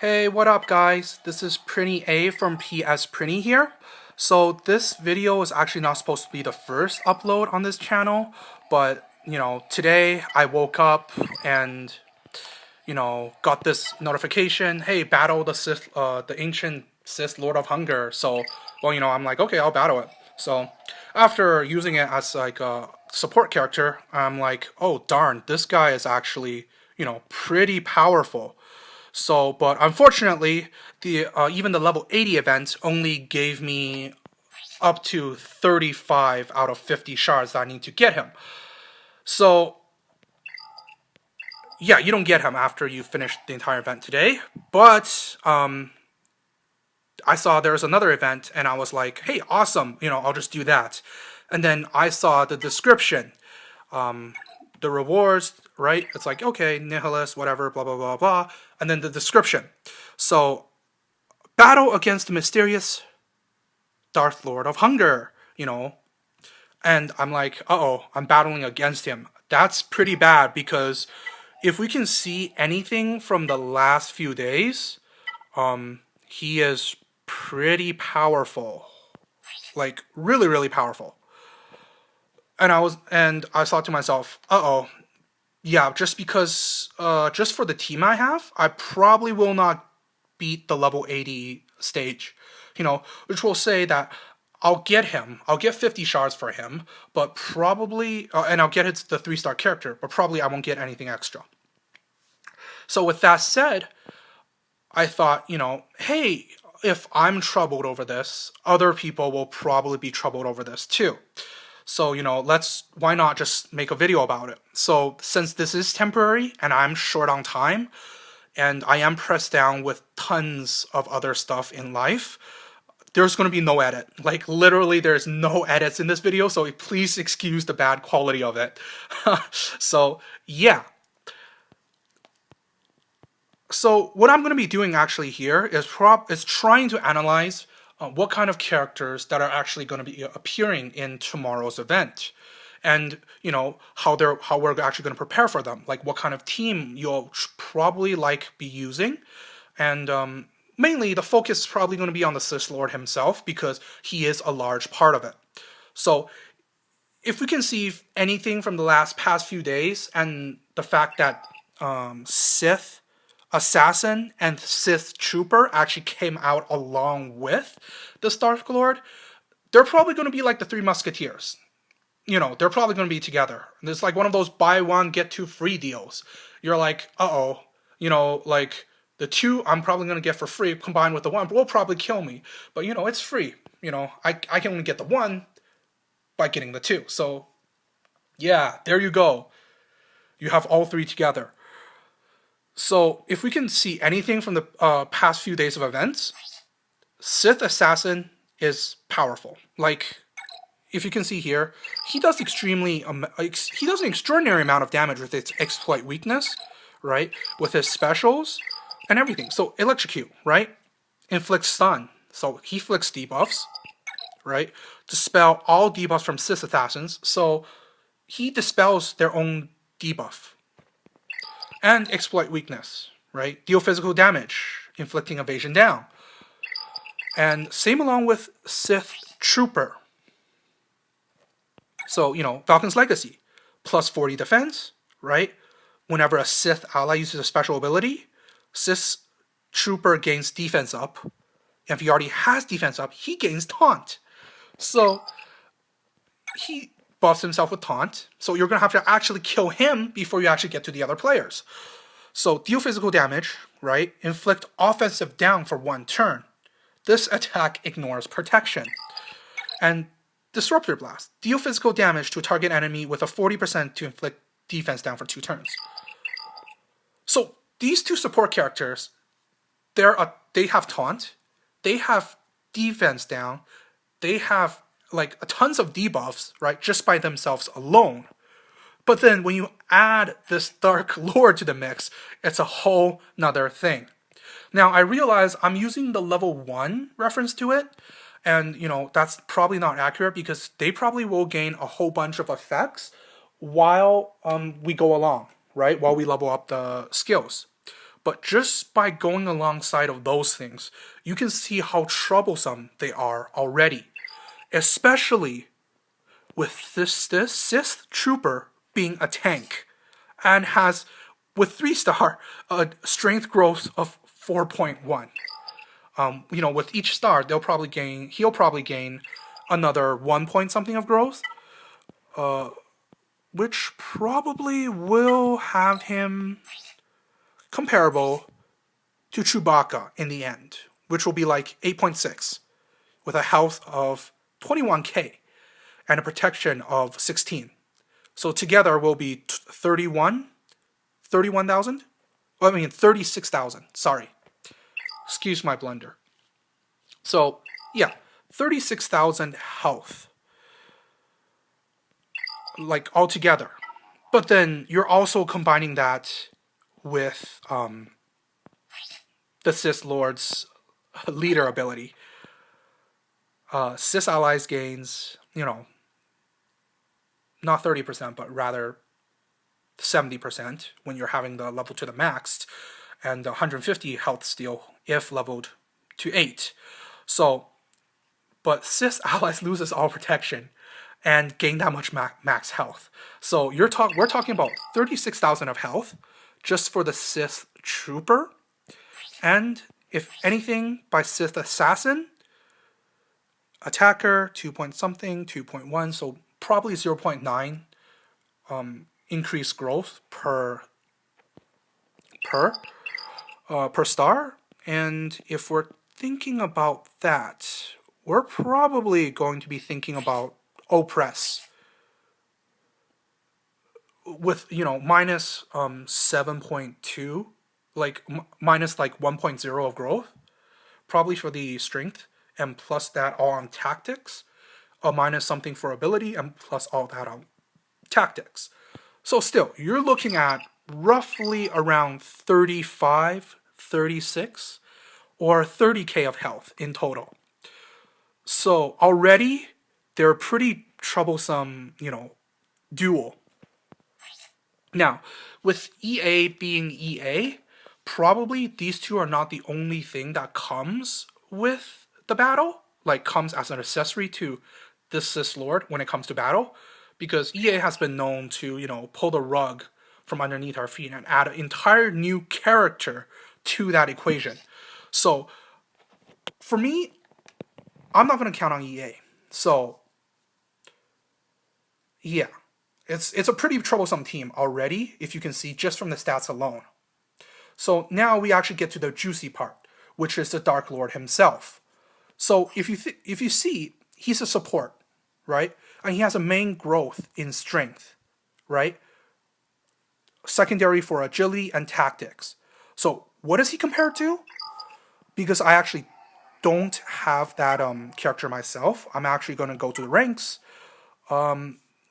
Hey, what up guys? This is Prinny A from PSPrinny here. So this video is actually not supposed to be the first upload on this channel, but today I woke up and got this notification, hey, battle the Sith, the ancient Sith Lord of Hunger. So, well, I'm like, okay, I'll battle it. So, after using it as like a support character, I'm like, oh darn, this guy is actually, pretty powerful. So, but unfortunately, the even the level 80 event only gave me up to 35 out of 50 shards that I need to get him. So, yeah, you don't get him after you finish the entire event today. But I saw there was another event, and I was like, hey, awesome, I'll just do that. And then I saw the description, the rewards, right? It's like, okay, Nihilus, whatever, blah, blah, blah, blah. And then the description. So, battle against the mysterious Darth Lord of Hunger, And I'm like, uh-oh, I'm battling against him. That's pretty bad because if we can see anything from the last few days, he is pretty powerful. Like really, really powerful. And I thought to myself, uh-oh, yeah, just because just for the team I have, I probably will not beat the level 80 stage. Which will say that I'll get him. I'll get 50 shards for him, but probably and I'll get the 3-star character, but probably I won't get anything extra. So with that said, I thought, hey, if I'm troubled over this, other people will probably be troubled over this too. So, why not just make a video about it? So, since this is temporary and I'm short on time and I am pressed down with tons of other stuff in life, there's going to be no edit. Like, literally, there's no edits in this video, so please excuse the bad quality of it. So, yeah. So, what I'm going to be doing actually here is trying to analyze what kind of characters that are actually going to be appearing in tomorrow's event, and how we're actually going to prepare for them, like what kind of team you'll probably like be using, and mainly the focus is probably going to be on the Sith Lord himself because he is a large part of it. So if we can see anything from the past few days and the fact that Sith Assassin and Sith Trooper actually came out along with the Dark Lord, they're probably going to be like the Three Musketeers. They're probably going to be together. And it's like one of those buy one, get two free deals. You're like, uh-oh, like the two I'm probably going to get for free combined with the one will probably kill me. But, it's free. I can only get the one by getting the two. So, yeah, there you go. You have all three together. So, if we can see anything from the past few days of events, Sith Assassin is powerful. Like, if you can see here, he does he does an extraordinary amount of damage with its exploit weakness, right? With his specials and everything. So electrocute, right? Inflict stun. So he flicks debuffs, right? Dispel all debuffs from Sith assassins. So he dispels their own debuff. And exploit weakness, right? Deal physical damage, inflicting evasion down. And same along with Sith Trooper. So, Falcon's Legacy, plus 40 defense, right? Whenever a Sith ally uses a special ability, Sith Trooper gains defense up. And if he already has defense up, he gains taunt. So, he buffs himself with taunt. So, you're going to have to actually kill him before you actually get to the other players. So, deal physical damage, right? Inflict offensive down for 1 turn. This attack ignores protection. And Disruptor Blast. Deal physical damage to a target enemy with a 40% to inflict defense down for 2 turns. So these two support characters, they have taunt, they have defense down, they have like tons of debuffs, right, just by themselves alone. But then when you add this Dark Lord to the mix, it's a whole nother thing. Now I realize I'm using the level 1 reference to it, and, that's probably not accurate because they probably will gain a whole bunch of effects while we go along, right? While we level up the skills. But just by going alongside of those things, you can see how troublesome they are already. Especially with this Sith trooper being a tank and has, with 3-star, a strength growth of 4.1. With each star, he'll probably gain another 1 point something of growth, which probably will have him comparable to Chewbacca in the end, which will be like 8.6, with a health of 21k and a protection of 16. So together will be 31,000? Well, I mean 36,000, sorry. Excuse my blunder. So, yeah, 36,000 health. Like, altogether. But then you're also combining that with the Sith Lord's leader ability. Sith allies gains, not 30%, but rather 70% when you're having the level to the max, and 150 health steal if leveled to 8. So, but Sith allies loses all protection and gain that much max health. So we're talking about 36,000 of health just for the Sith trooper, and if anything by Sith assassin, attacker 2 point something, 2.1, so probably 0.9 increased growth per star. And if we're thinking about that, we're probably going to be thinking about oppress with minus 7.2, like minus like 1.0 of growth, probably for the strength, and plus that all on tactics, a minus something for ability, and plus all that on tactics. So still, you're looking at roughly around 35, 36, or 30k of health in total. So already, they're a pretty troublesome, duel. Now, with EA being EA, probably these two are not the only thing that comes with the battle, like comes as an accessory to this Sith Lord when it comes to battle, because EA has been known to, pull the rug from underneath our feet and add an entire new character to that equation. So, for me, I'm not going to count on EA. So, yeah. It's a pretty troublesome team already, if you can see just from the stats alone. So now we actually get to the juicy part, which is the Dark Lord himself. So if you see, he's a support, right? And he has a main growth in strength, right? Secondary for agility and tactics. So what is he compared to? Because I actually don't have that character myself, I'm actually going to go to the ranks.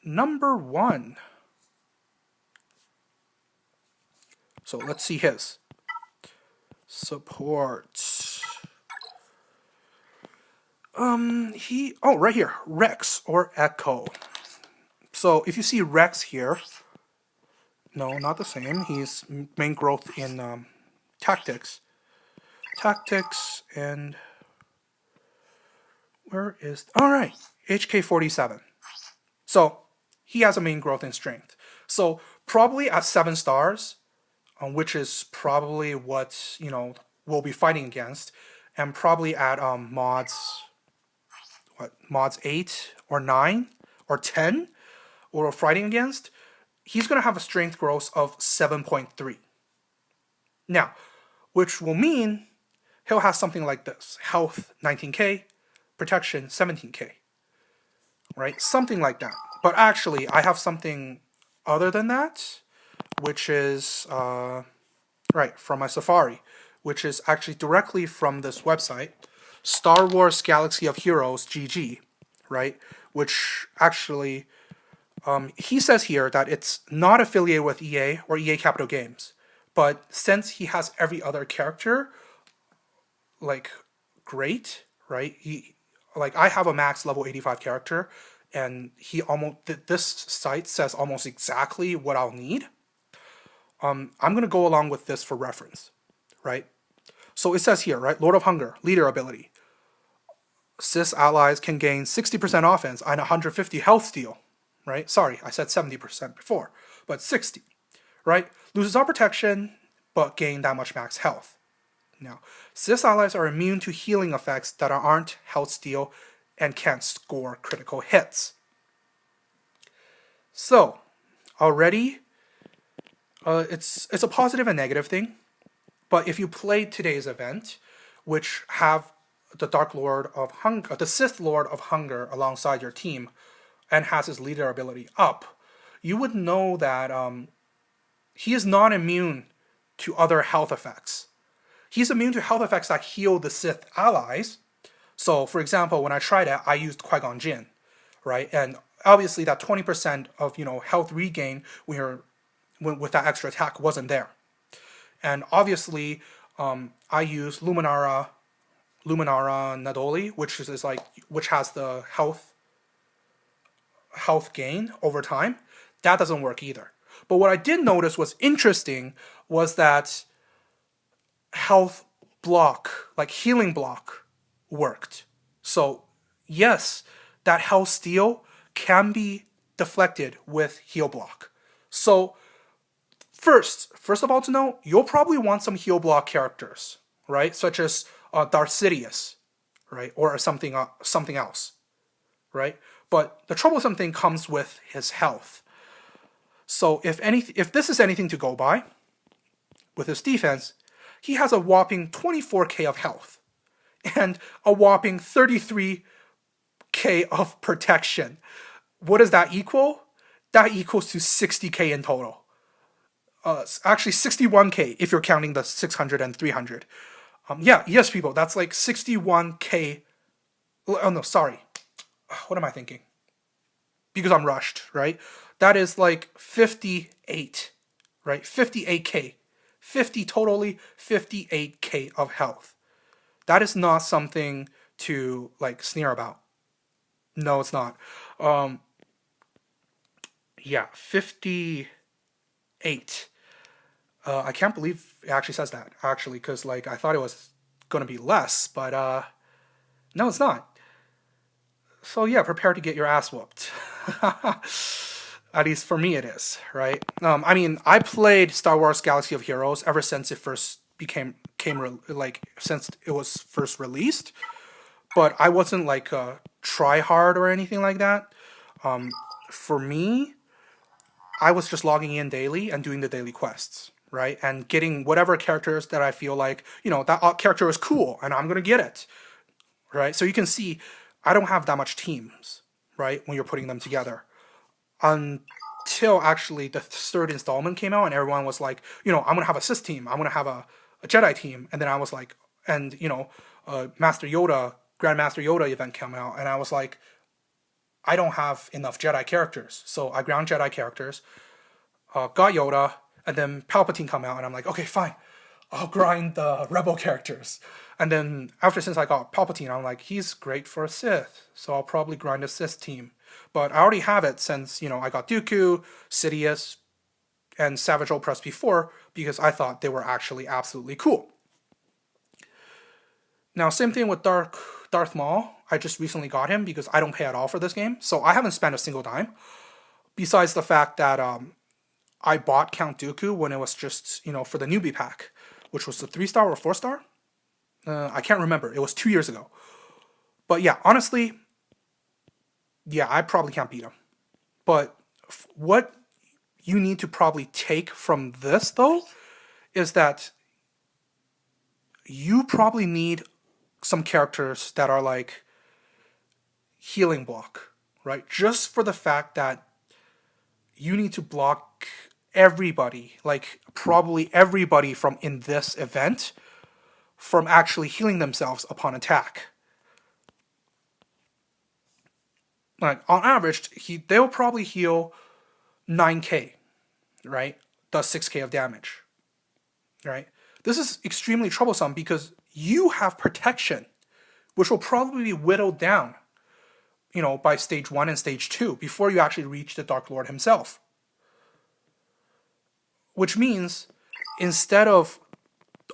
Number 1. So let's see his. Support. Right here, Rex or Echo. So if you see Rex here, no, not the same. He's main growth in tactics. Tactics, and where is, alright, HK47. So he has a main growth in strength. So probably at 7 stars, which is probably what we'll be fighting against, and probably at mods 8 or 9 or 10, or we're fighting against, he's going to have a strength growth of 7.3. Now, which will mean he'll have something like this: health 19k, protection 17k. Right? Something like that. But actually, I have something other than that, which is, from my Safari, which is actually directly from this website, Star Wars Galaxy of Heroes GG, right? Which actually, he says here that it's not affiliated with EA or EA Capital Games. But since he has every other character, like, great, right? I have a max level 85 character, and this site says almost exactly what I'll need. I'm going to go along with this for reference. right? So it says here, right? Lord of Hunger, leader ability. Cis allies can gain 60% offense and 150 health steal, right? Sorry, I said 70% before, but 60, right? Loses all protection, but gain that much max health. Now, Cis allies are immune to healing effects that aren't health steal and can't score critical hits. So, already, it's a positive and negative thing. But if you play today's event, which have the Dark Lord of Hunger, the Sith Lord of Hunger alongside your team, and has his leader ability up, you would know that he is not immune to other health effects. He's immune to health effects that heal the Sith allies. So, for example, when I tried it, I used Qui-Gon Jinn, right? And obviously, that 20% of health regain when with that extra attack wasn't there. And obviously, I use Luminara Nadoli, which has the health gain over time. That doesn't work either. But what I did notice was interesting was that health block, like healing block, worked. So yes, that health steal can be deflected with heal block. So first of all to know, you'll probably want some heal block characters, right? Such as Darth Sidious, right? Or something else, right? But the troublesome thing comes with his health. So if this is anything to go by, with his defense, he has a whopping 24k of health and a whopping 33k of protection. What does that equal? That equals to 60k in total. Actually 61k if you're counting the 600 and 300. Yes, people, that's like 61k. Oh no, sorry. What am I thinking? Because I'm rushed, right? That is like 58, right? 58k. 58k of health. That is not something to like sneer about. No, it's not. 58. I can't believe it actually says that, actually, because like I thought it was gonna be less, but no, it's not. So yeah, prepare to get your ass whooped. At least for me, it is, right? I mean, I played Star Wars: Galaxy of Heroes ever since it first since it was first released, but I wasn't like a try hard or anything like that. For me, I was just logging in daily and doing the daily quests, right? And getting whatever characters that I feel like, that character is cool and I'm going to get it, right? So you can see I don't have that much teams, right? When you're putting them together. Until actually the third installment came out and everyone was like, I'm going to have a Sith team. I'm going to have a Jedi team. And then I was like, and, Master Yoda, Grandmaster Yoda event came out. And I was like, I don't have enough Jedi characters. So I ground Jedi characters, got Yoda, and then Palpatine come out, and I'm like, okay, fine, I'll grind the Rebel characters. And then since I got Palpatine, I'm like, he's great for a Sith, so I'll probably grind a Sith team. But I already have it since, I got Dooku, Sidious, and Savage Opress before, because I thought they were actually absolutely cool. Now, same thing with Darth Maul. I just recently got him because I don't pay at all for this game, so I haven't spent a single dime. Besides the fact that I bought Count Dooku when it was just, for the newbie pack, which was the 3-star or 4-star. I can't remember. It was 2 years ago. But yeah, honestly, I probably can't beat him. But what you need to probably take from this, though, is that you probably need some characters that are like healing block, right? Just for the fact that you need to block everybody, like probably everybody from in this event, from actually healing themselves upon attack. Like on average, they'll probably heal 9k, right? Does 6k of damage, right? This is extremely troublesome because you have protection, which will probably be whittled down, by stage 1 and stage 2 before you actually reach the Dark Lord himself. Which means instead of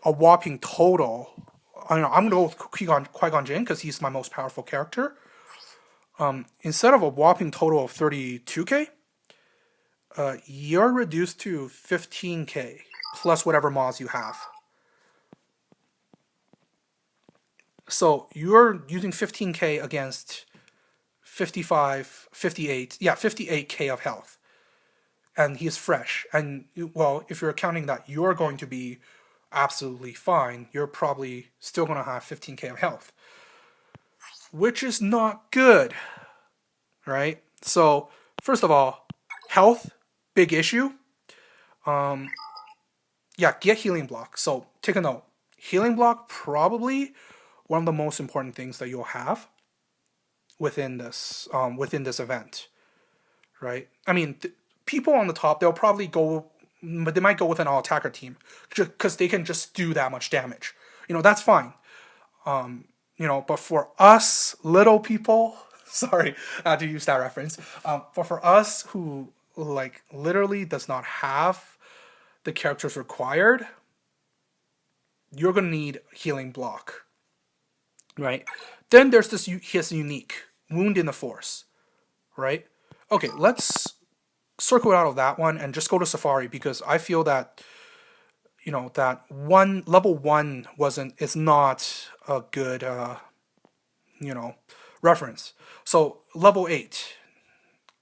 a whopping total. I don't know, I'm gonna go with Qui-Gon Jinn because he's my most powerful character. Instead of a whopping total of 32k, you're reduced to 15k plus whatever mods you have. So you're using 15k against 55, 58, yeah, 58k of health. And he's fresh. And, well, if you're counting that you're going to be absolutely fine, you're probably still going to have 15k of health, which is not good, right? So, first of all, health, big issue. Yeah, get healing block. So, take a note. Healing block, probably one of the most important things that you'll have within this event, right? I mean, people on the top, they'll probably go, but they might go with an all attacker team because they can just do that much damage. That's fine. But for us little people, sorry, to use that reference, but for us who like literally does not have the characters required, you're gonna need healing block, right? Then there's his unique wound in the force, right? Okay, let's circle out of that one and just go to Safari because I feel that that level one is not a good you know reference. So level 8.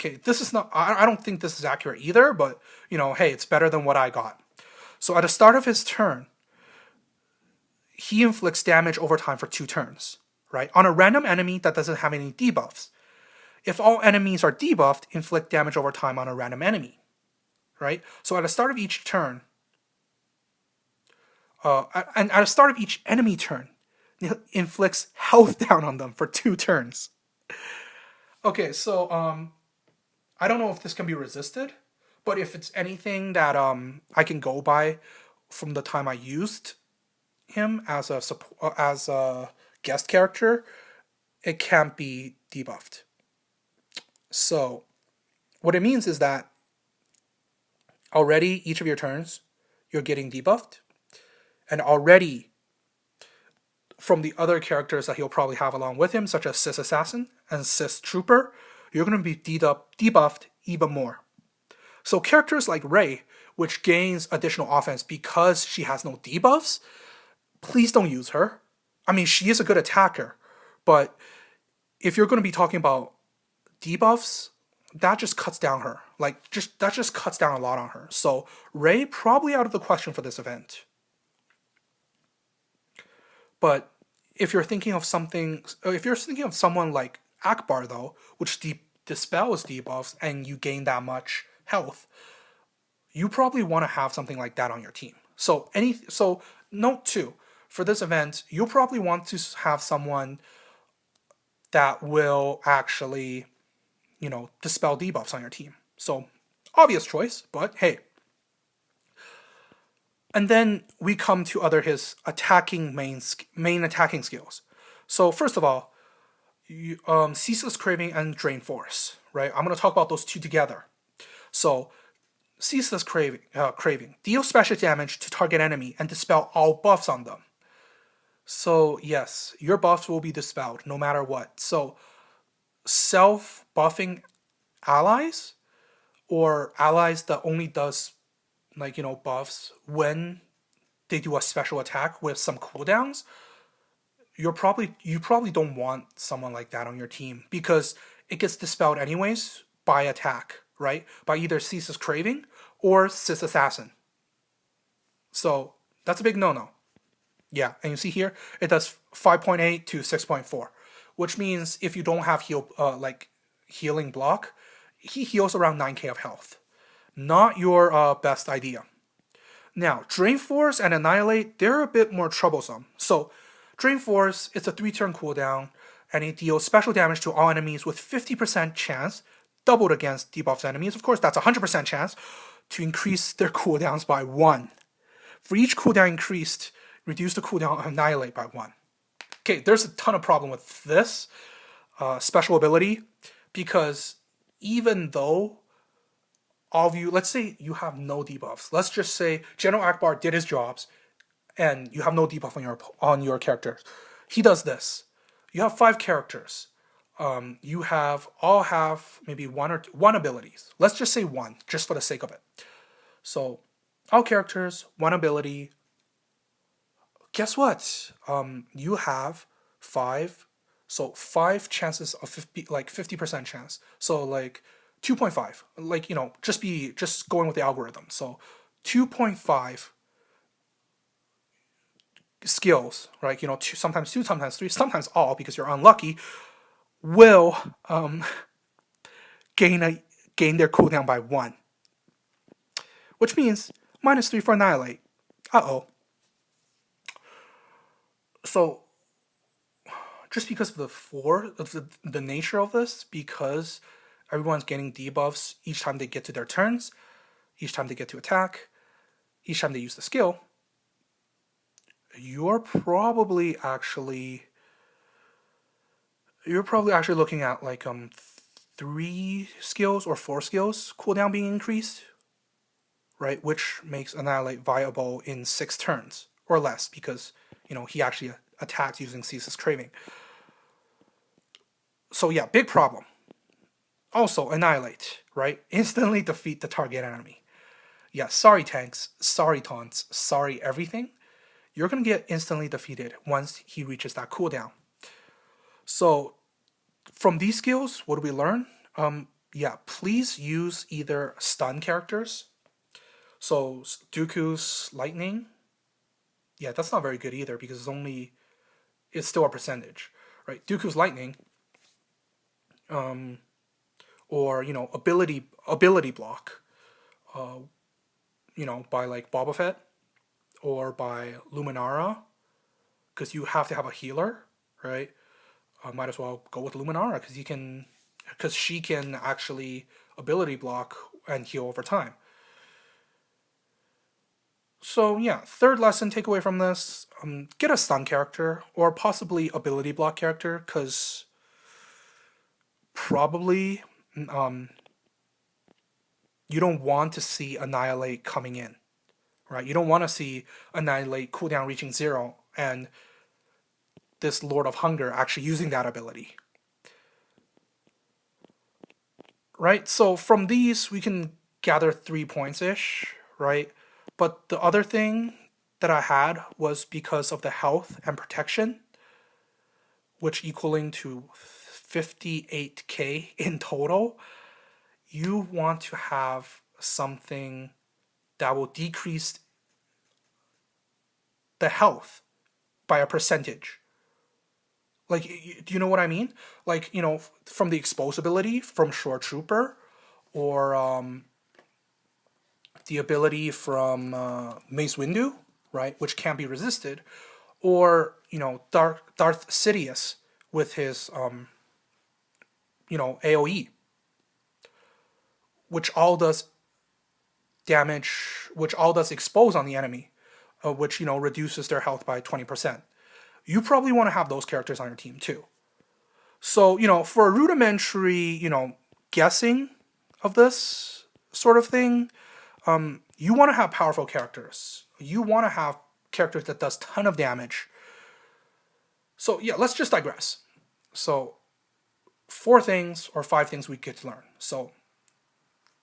Okay, this is not. I don't think this is accurate either, but hey, it's better than what I got. So at the start of his turn, he inflicts damage over time for 2 turns, right? On a random enemy that doesn't have any debuffs. If all enemies are debuffed, inflict damage over time on a random enemy, right? So at the start of each turn, and at the start of each enemy turn, it inflicts health down on them for 2 turns. Okay, so I don't know if this can be resisted, but if it's anything that I can go by from the time I used him as a guest character, it can't be debuffed. So what it means is that already each of your turns you're getting debuffed, and already from the other characters that he'll probably have along with him, such as Sis Assassin and Sis Trooper, you're going to be debuffed even more. So characters like Rey, which gains additional offense because she has no debuffs, please don't use her. I mean, she is a good attacker, but if you're going to be talking about debuffs, that just cuts down her. That just cuts down a lot on her. So Rey probably out of the question for this event. But if you're thinking of someone like Akbar though, which dispels debuffs and you gain that much health, you probably want to have something like that on your team. So note 2, for this event, you'll probably want to have someone that will actually, dispel debuffs on your team. So obvious choice, but hey. And then we come to his attacking main attacking skills. So first of all, Ceaseless Craving and Drain Force, right? I'm going to talk about those 2 together. So Ceaseless Craving deals special damage to target enemy and dispel all buffs on them. So yes, your buffs will be dispelled no matter what. So self-buffing allies, or allies that only does buffs when they do a special attack with some cooldowns, you probably don't want someone like that on your team because it gets dispelled anyways by attack, right? By either Ceaseless Craving or Sis Assassin. So that's a big no-no. Yeah, and you see here, it does 5.8 to 6.4, which means if you don't have healing block, he heals around 9k of health. Not your best idea. Now, Drain Force and Annihilate, they're a bit more troublesome. So, Drain Force, it's a 3-turn cooldown, and it deals special damage to all enemies with 50% chance, doubled against debuffed enemies. Of course, that's 100% chance to increase their cooldowns by 1. For each cooldown increased, reduce the cooldown of Annihilate by 1. Okay, there's a ton of problem with this special ability because even though all of you, let's say you have no debuffs. Let's just say General Akbar did his jobs and you have no debuff on your character. He does this. You have 5 characters. You all have maybe one abilities. Let's just say one, just for the sake of it. So all characters, one ability. Guess what? You have 5. So 5 chances of 50% chance. So like 2.5. Like, just going with the algorithm. So 2.5 skills, right? Sometimes 2, sometimes 3, sometimes all, because you're unlucky, will gain their cooldown by 1, which means -3 for annihilate. Uh-oh. So just because of the nature of this, because everyone's getting debuffs each time they get to their turns, each time they get to attack, each time they use the skill, you're probably actually looking at like 3 skills or 4 skills cooldown being increased, right? Which makes Annihilate viable in 6 turns or less, because he actually attacks using Ceaseless Craving. So yeah, big problem. Also, Annihilate, right? Instantly defeat the target enemy. Yeah, sorry tanks, sorry taunts, sorry everything. You're gonna get instantly defeated once he reaches that cooldown. So from these skills, what do we learn? Yeah, please use either stun characters. So Dooku's lightning. Yeah, that's not very good either, because it's still a percentage, right? Dooku's lightning, or ability block, by like Boba Fett or by Luminara, because you have to have a healer, right? Might as well go with Luminara, because she can actually ability block and heal over time. So yeah, third lesson takeaway from this: get a stun character or possibly ability block character, because probably you don't want to see Annihilate coming in, right? You don't want to see Annihilate cooldown reaching 0 and this Lord of Hunger actually using that ability. Right? So from these, we can gather 3 points-ish, right? But the other thing that I had was because of the health and protection, which equaling to 58k in total, you want to have something that will decrease the health by a percentage. Like, do you know what I mean? Like, from the expose ability from Shore Trooper, or the ability from Mace Windu, right, which can't be resisted, or Darth Sidious with his AOE, which all does damage, which all does expose on the enemy, which reduces their health by 20%. You probably want to have those characters on your team too. So for a rudimentary guessing of this sort of thing, you want to have powerful characters. You want to have characters that does ton of damage. So yeah, let's just digress. So 4 things or 5 things we get to learn. So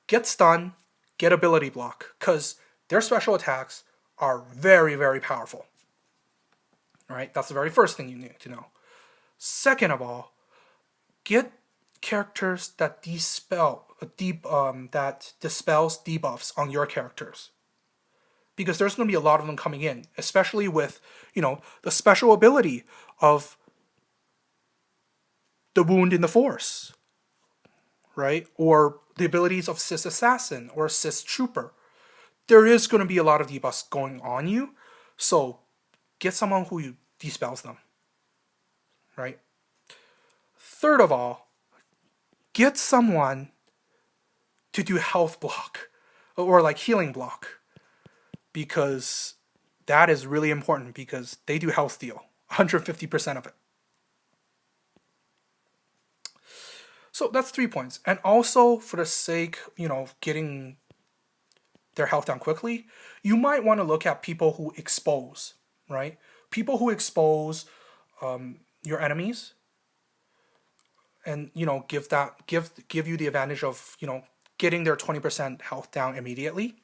get stun, get ability block, because their special attacks are very, very powerful. All right, that's the very first thing you need to know. Second of all, get characters that dispels debuffs on your characters, because there's going to be a lot of them coming in, especially with the special ability of the wound in the force, right? Or the abilities of Sith Assassin or Sith Trooper. There is going to be a lot of debuffs going on you, so get someone who dispels them, right? Third of all, get someone to do health block or like healing block, because that is really important, because they do health steal, 150% of it. So that's 3 points. And also, for the sake, getting their health down quickly, you might want to look at people who expose, right? People who expose your enemies and give you the advantage of getting their 20% health down immediately.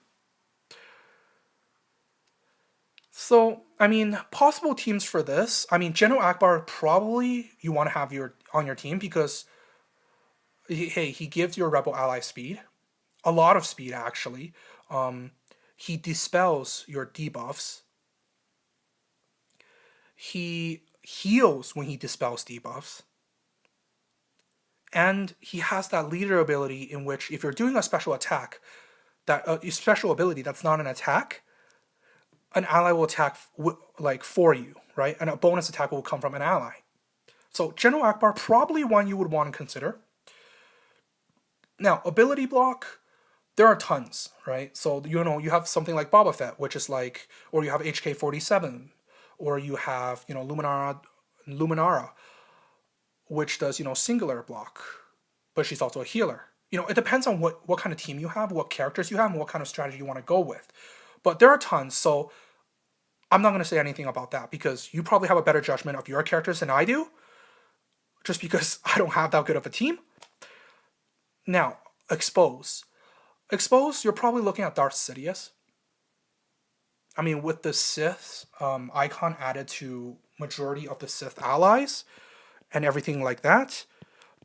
So, I mean, possible teams for this. I mean, General Akbar probably you want to have on your team because he gives your rebel ally speed, a lot of speed actually. Um, he dispels your debuffs. He heals when he dispels debuffs. And he has that leader ability in which if you're doing a special attack, that special ability that's not an attack, an ally will attack like for you, right? And a bonus attack will come from an ally. So General Akbar probably one you would want to consider. Now, ability block, there are tons, right? So you have something like Boba Fett, which is like, or you have HK-47, or you have Luminara, which does singular block, but she's also a healer. It depends on what kind of team you have, what characters you have, and what kind of strategy you want to go with. But there are tons, so I'm not going to say anything about that because you probably have a better judgment of your characters than I do, just because I don't have that good of a team. Now, expose. Expose, you're probably looking at Darth Sidious. I mean, with the Sith icon added to majority of the Sith allies and everything like that,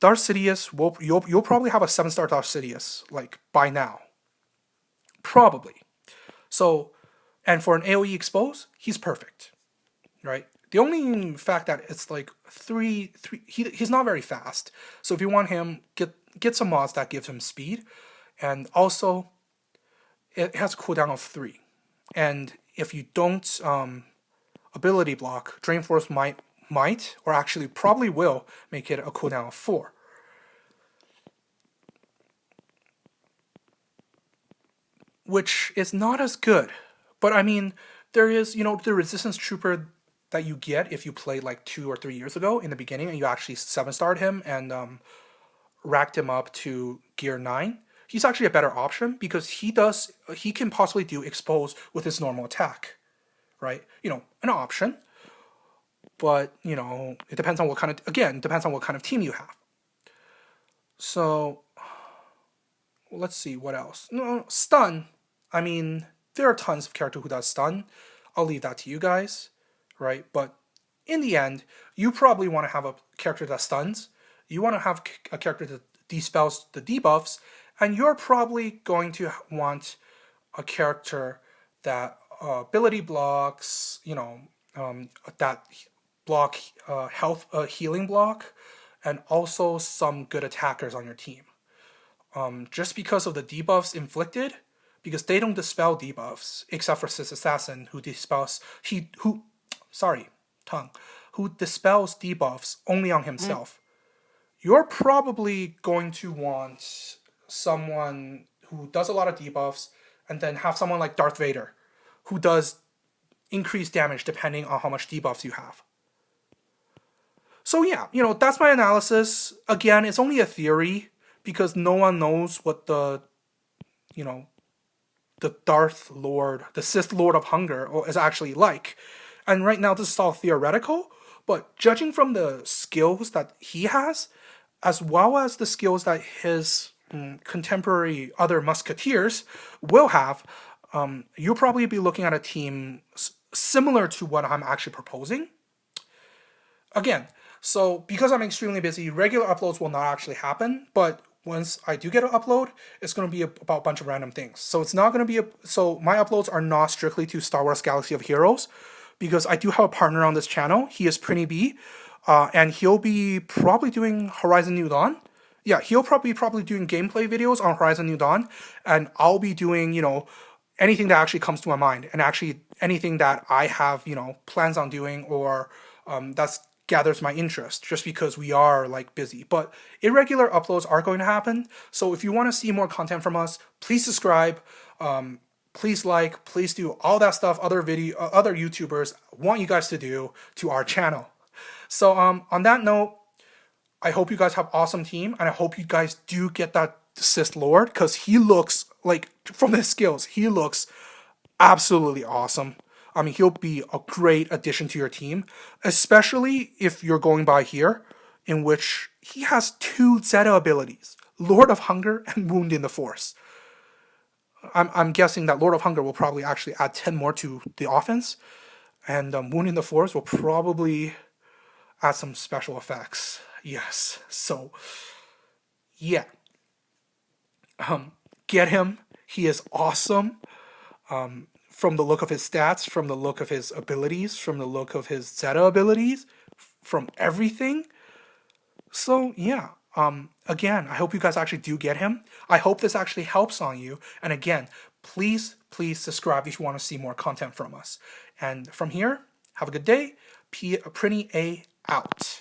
Darth Sidious, you'll probably have a 7-star Darth Sidious, like, by now. Probably. So, and for an AoE expose, he's perfect, right? The only fact that it's like he's not very fast. So if you want him, get some mods that gives him speed, and also it has a cooldown of 3. And if you don't ability block, Drain Force might or actually probably will make it a cooldown of 4. Which is not as good. But I mean, there is, the Resistance Trooper that you get if you played like 2 or 3 years ago in the beginning and you actually 7-starred him and racked him up to gear 9. He's actually a better option because he can possibly do expose with his normal attack, right? An option. But, it depends on what kind of team you have. So, let's see, what else? No, stun. I mean, there are tons of characters who does stun. I'll leave that to you guys, right? But in the end, you probably want to have a character that stuns. You want to have a character that dispels the debuffs. And you're probably going to want a character that ability blocks, that block health healing block, and also some good attackers on your team. Just because of the debuffs inflicted, because they don't dispel debuffs, except for Sith Assassin, who dispels who dispels debuffs only on himself. You're probably going to want someone who does a lot of debuffs, and then have someone like Darth Vader, who does increased damage depending on how much debuffs you have. So yeah, that's my analysis. Again, it's only a theory because no one knows what the Darth Lord, the Sith Lord of Hunger is actually like. And right now this is all theoretical, but judging from the skills that he has, as well as the skills that his contemporary other musketeers will have, you'll probably be looking at a team similar to what I'm actually proposing. Again, so because I'm extremely busy, regular uploads will not actually happen, but once I do get an upload, it's going to be about a bunch of random things. So it's not going to be so my uploads are not strictly to Star Wars Galaxy of Heroes, because I do have a partner on this channel. He is Prinny B, and he'll be probably doing Horizon New Dawn. Yeah, he'll probably doing gameplay videos on Horizon New Dawn, and I'll be doing, anything that actually comes to my mind, and actually anything that I have, plans on doing, or that's gathers my interest, just because we are like busy. But irregular uploads are going to happen. So if you want to see more content from us, please subscribe. Please like, please do all that stuff other YouTubers want you guys to do to our channel. So on that note, I hope you guys have awesome team, and I hope you guys do get that Sith Lord, because he looks like, from his skills, he looks absolutely awesome. I mean, he'll be a great addition to your team, especially if you're going by here, in which he has 2 Zeta abilities, Lord of Hunger and Wound in the Force. I'm guessing that Lord of Hunger will probably actually add 10 more to the offense, and Wound in the Force will probably add some special effects. Yes, so yeah, get him. He is awesome. From the look of his stats, from the look of his abilities, from the look of his Zeta abilities, from everything. So yeah, again, I hope you guys actually do get him. I hope this actually helps on you. And again, please subscribe if you want to see more content from us. And from here, have a good day. Prinny A out.